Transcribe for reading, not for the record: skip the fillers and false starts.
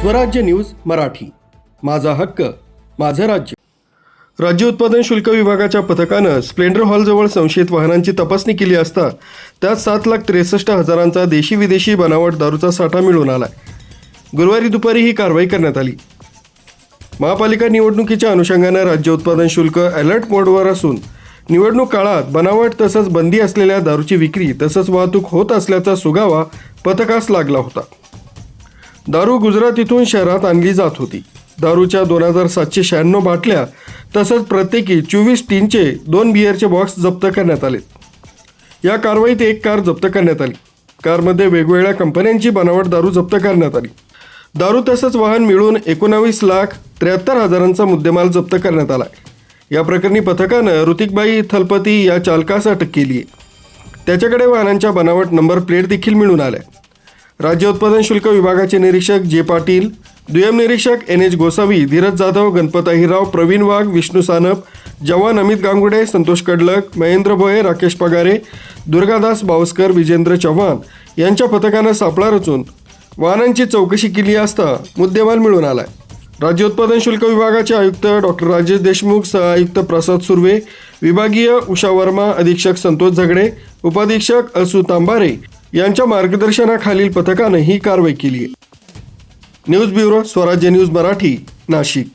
स्वराज्य न्यूज मराठी, माझा हक्क माझं राज्य। राज्य उत्पादन शुल्क विभागाच्या पथकानं स्प्लेंडर हॉलजवळ संशयित वाहनांची तपासणी केली असता त्यात 7,63,000 देशी विदेशी बनावट दारूचा साठा मिळून आलाय। गुरुवारी दुपारी ही कारवाई करण्यात आली। महापालिका निवडणुकीच्या अनुषंगाने राज्य उत्पादन शुल्क अलर्ट मोडवर असून निवडणूक काळात बनावट तसंच बंदी असलेल्या दारूची विक्री तसंच वाहतूक होत असल्याचा सुगावा पथकास लागला होता। दारू गुजरातीतून शहरात आणली जात होती। दारूच्या 2,796 बाटल्या तसंच प्रत्येकी 24 टीनचे 2 बिअरचे बॉक्स जप्त करण्यात आले। या कारवाईत एक कार जप्त करण्यात आली। कारमध्ये वेगवेगळ्या कंपन्यांची बनावट दारू जप्त करण्यात आली। दारू तसंच वाहन मिळून 19,73,000चा मुद्देमाल जप्त करण्यात आला। या प्रकरणी पथकानं ऋतिकबाई थलपती या चालकास अटक केली आहे। त्याच्याकडे वाहनांच्या बनावट नंबर प्लेट देखील मिळून आल्या। राज्य उत्पादन शुल्क विभागाचे निरीक्षक जे पाटील, दुय्यम निरीक्षक NH गोसावी, धीरज जाधव, गणपत अहिरराव, प्रवीण वाघ, विष्णू सानप, जवान अमित गांगुडे, संतोष कडलक, महेंद्र भोये, राकेश पगारे, दुर्गादास बावस्कर, विजेंद्र चव्हाण यांच्या पथकानं सापळा रचून वाहनांची चौकशी केली असता मुद्देमाल मिळून आलाय। राज्य उत्पादन शुल्क विभागाचे आयुक्त डॉक्टर राजेश देशमुख, सहआयुक्त प्रसाद सुर्वे, विभागीय उषा वर्मा, अधीक्षक संतोष झगडे, उपाधीक्षक असू तांबारे यांच्या मार्गदर्शनाखालील पथकानं ही कारवाई केली आहे। न्यूज ब्युरो, स्वराज्य न्यूज मराठी, नाशिक।